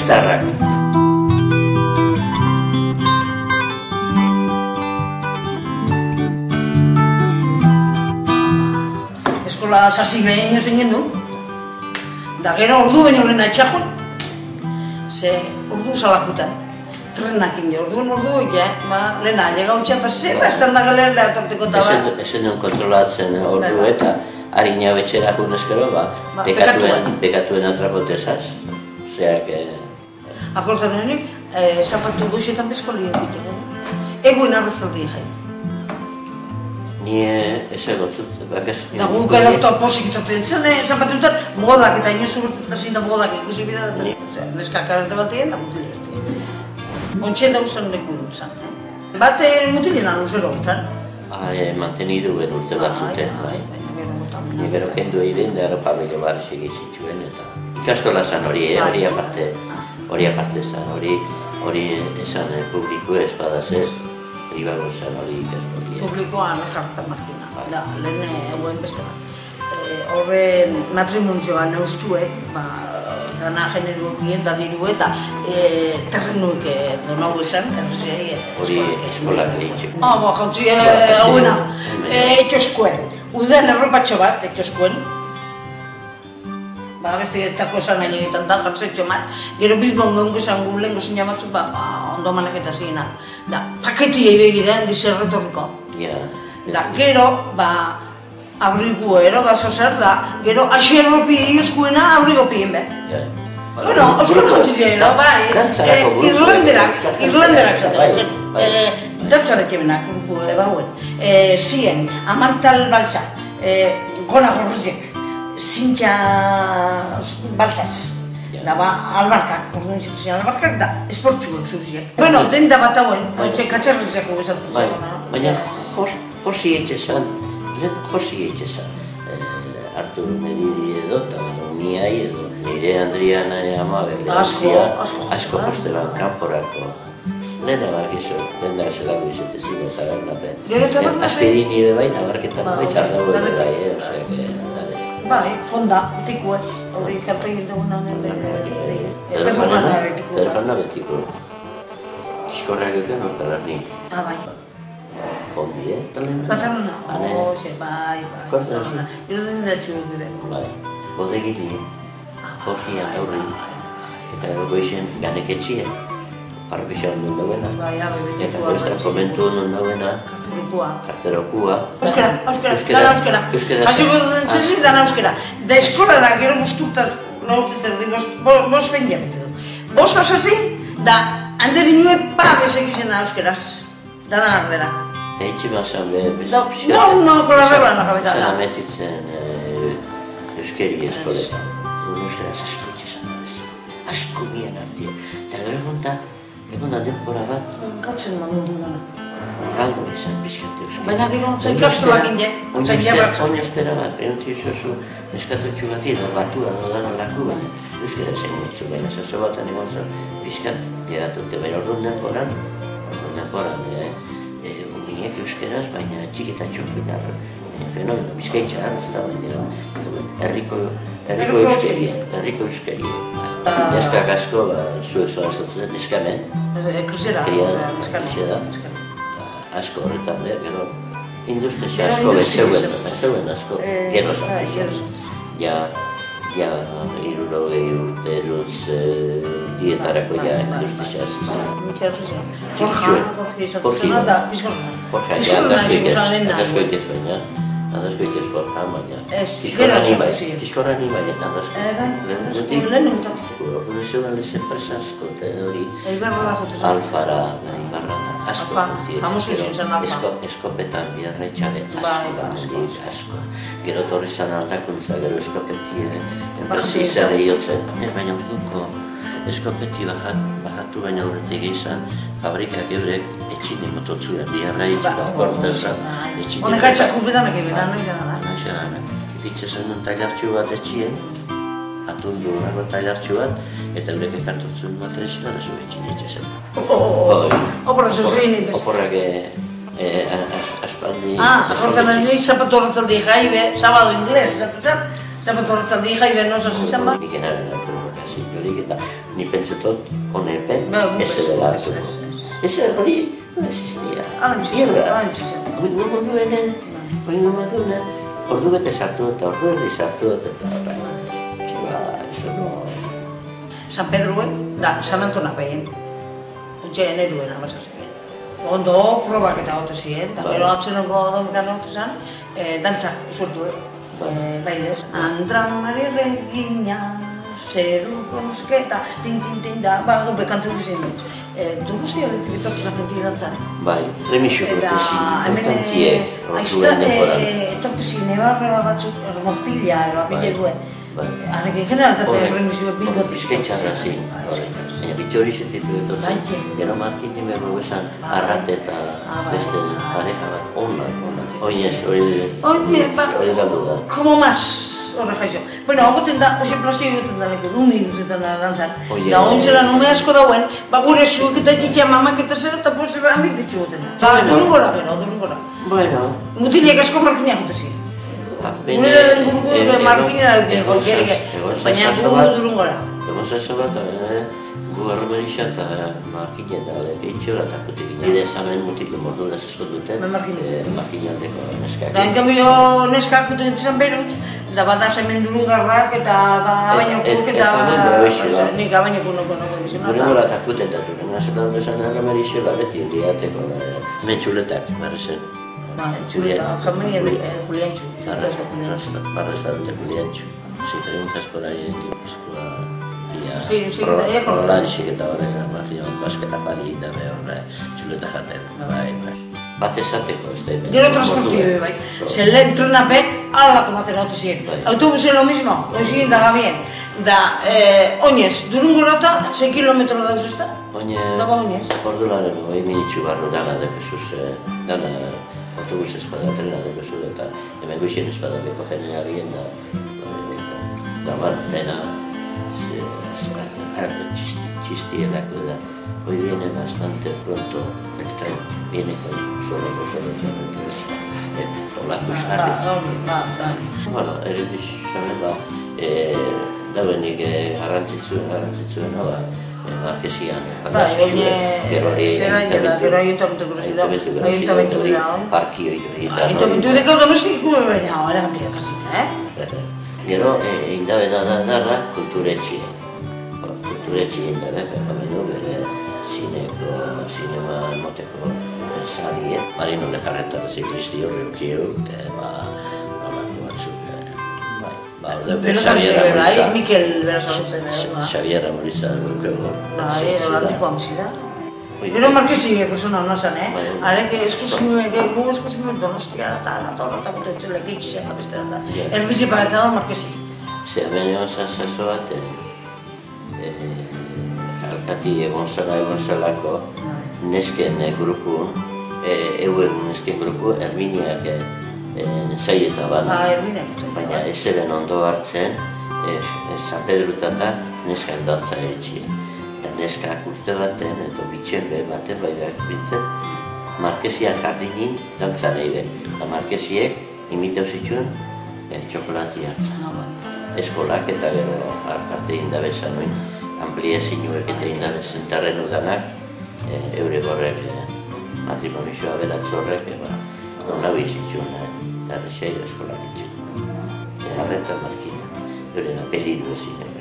Gasteiztarrak. Eskola sasi behin zen gendu, da gero ordu baino lehen atxakun, ze ordu salakutan, trenak inde, ordu, lehena, llegautxa eta zer, azten da galerla atorteko eta bat. Ezen non kontrolatzen ordu eta harina betxera junezkero, bekatuen atrapotezaz, oseak... Akortan honik, zapatu goxetan bezkoli egiten, egoen arrozaldi jai. Ni ezagotzut, bakaz... Da guk edauta posik itaten zen, zapatutan modak eta inozu bertetazin da modak ikusi bida da. Neskak arte batean da mutile batean. Ontsen dauzan leku dut zan. Bate mutilen aluzero bitan. Mantenidu ben urte batzuten, bai. Ni gero kendu egin da aropabile barri segizitxuen eta... Ikastola zan hori, hori aparte zan, hori esan publiko espadaz ez, pribago zan hori ikastolia. Publikoan jarta martina, da, lehen eguen beste bat. Horren matrimonioa neuztuek, dana genero bien da diru eta terrenuik donau esan, hori eskolak egitxeko. Jantzi, hauena, etxoskuen, udan erropatxo bat, etxoskuen. Beste etako esan nahi egiten da, jartzetxo bat. Gero Bilbon gongo esan gu lehen gozin jamatzu, ondo maneketa zirenak. Da, paketi egibegiren dizerretorriko. Da, gero, abrigu ero, baso zer da, gero, axerropi egizkuena abrigo pien be. Bueno, oskol jantzizia, Irlanderak zate batzen. Dantzarek ebenak, bauen. Zien, amantal baltza, gona gorrizek. Zintxa baltzaz, da albarkak, orduan zituzen albarkak da, esportxuak zuziak. Bueno, den da bat hauen, katxarrizako bezatzen zen. Baina Josi etxezan, Artur Medidi edo, eta Miai edo, nire Andriana Amabel, asko postelan kanporako. Lehena bakizu, den da zelako izetezin eta bernapen. Aspirini ere bai, nabarketan baita dago ere bai, osea, bai, fonda, betiko, hori kanta egin duguna Telefona betiko. Eskorrak egan hortalar nik. Bai. Fondi, Bataluna, bai. Gero den da txugu gure. Bai, bodegili, Jorgian aurri, eta goizen ganeketxien, parrokian duen dauena. Eta goiztra komentu duen dauena. Karterokua. Euskera. Jasiko duen txezin dana euskera. Da eskolara gero guztutak laurtetan dut, bost fein jabetzen dut. Bost asazin, da handeri nuen bezek izena euskeraz. Da dan ardera. Da itxi bazan be, No, kolarrela nakabeta da. Zan ametitzen euskeri eskoletan. Euskaraz asko txezan da bez. Asko mien artia. Eta gero egon da denbora bat. Galtzen man dut dana. Galdo izan, bizkate euskera. Baina gero zen kastolak inde, zen jarratzen. Oinostera bat, enuti isozu eskatotxu bat edo batua dodana laku bat. Euskera zen gutzu, baina zazo batan egon zen bizkat geratute. Baina orduan denboran, uniek euskeraz, baina txikitatxok bina fenomeno, bizkaitxa hartzta baina herriko euskeri. Neskak asko, zuek zoazatzen, neskamen. Kruzera, neskara. Asko horretan, gero industria asko bezeuen asko, gero zan. Ja, irurogei urte luz dietarako industria zizan. Forja, adazkoik ez baina. Adazkoik ez forja, baina. Kiskorra ni baina, adazkoik. Lehen egutatik. Profesional ese asko, hori Alfara, Ibarra eta asko. Eskopetan bidarretxare asko. Gero torri zan aldakuntza, gero eskopeti enpresizare hiotzen. Baina duko eskopeti bajatu baina horretik izan, fabrikak eurek etxine mototzuren bidarretxako kortezan. Honek atxak upedanak ebedan, Pitzezen nun tailartxu bat etxien, atundu horako tailartxu bat, eta eurek ekartotzun matrezilan azu etxin etxezen. Oporra zuzein ibez. Oporrak aspaldi... Hortan nahi zapatu horretzaldi jaibe, sábado inglés, zapato horretzaldi jaibe, no zazizan ba? Bikenaren aturrak ezin jorik eta ni pentsetot honepen ez edela hartuko. Ez hori no existia. Oingo moduen, ordu bete sartu eta ordu erdi sartu eta txiba, eso no... San Pedroen, da, San Antonapeen, utxeen eruen amazazien. Ondo probak eta gote ziren, da gero atzenoko domikana gote zen, dantzak usurtu, baidez. Andramari regina, zeru konusketa, tin da, bago bekantu egizien dut. Du guzti horretik etortu zakentik dantzan. Bai, remixo kortezin, importantiek, orduen nekoran. Etortu zin, ebarrela batzuk, mozilla, bile duen. Arrekin generaltate remixo bilbotik. Bizkaitxarra zin, baina bitxo hori zetitu etortzen. Gero markiti merro esan, arrate eta beste pareja bat, onak. Oinez, hori galdu da. Como más. Horre jaixo. Bueno, agoten da, oso plazio egoten da leku, numi dutetan da dantzan. Da ointzela nume asko dauen, gure zuek eta jitia mamak eta zera eta pues ambititxu egoten da. Da, durungora gero, durungora. Bueno. Mutilek asko markina jotezi. Gure guruko markina da, baina gu durungora. Ego zazo bat, gu arromerixa eta markina da, geitxola eta kutik. Ide zamen mutiko morduraz esko duten, markina aldeko neskak. Da, enkambio neskak juten zen beruz, da bat da zemen durungarrak eta abainokuk eta nik abainokuk noko egizien. Durungora eta kuten da, nazetan duzan arromerixola beti diateko, mentxuletak, barrezen. Chuleta, familia Juliancho. Barresta dute Juliancho. Si preguntas por ahí, sí, Rolanxik eta horrela, basketa parita, txuleta jaten. Bat esateko, ez da. Gero transportibe, bai. Zer lehen trenape, alako maten hau tezien. Autobusen lo mismo, oizien daga bien. Da, oinez, Durungorata, 6 kilometro dauz ez da? Oinez, ordularen, 2 minitxu barru dana dekezuz, dana autobus espada trena dekezuz, eta hemen guixen espada beko generalien da bat dena chistierako da. Hoy viene bastante pronto el tren, viene con solo bueno, dauenik garrantzitsuena da, Markesian, gero ayuntamentu dira, parkio dira. Ayuntamentu dira domestiko baina, elegantia kasina, Gero, indabena darra kulturetxia. Kulturetxia indabe, pergamenu bere sinema moteko salie. Marino lejarretan ziklisti horri ukieu, horako batzuk, Mikel Berasaluzen, Xavier Ramoriza dukego. Holandiko amizida. Gero Markesi persona hona zen, Arek gu eskusimu Donostiara eta horretak utentzele geitxizia eta bestera eta erbizipa eta da Markesi. Hemen egon zazo bat, alkati egon zelako nesken grupun, nesken grupu, Erminiak zaieta bana. Baina ez eren ondo hartzen, San Pedrutan da neskan dantza etxia. Eta neskak urte baten, edo bitxen baten bai behar bintzen, Markesian jardinin dantza nahi ben. Eta Markesiek imiteu zituen txokolati hartzen. Eskolak eta gero arte indabe zanoin, ampliazinuek eta indabe zentarren udanak, eure gorrek matrimonizioa beratzorrek, hona bizitzuen, garrixeiro eskolak itxen. Arreta markina, euren apelidu ziren.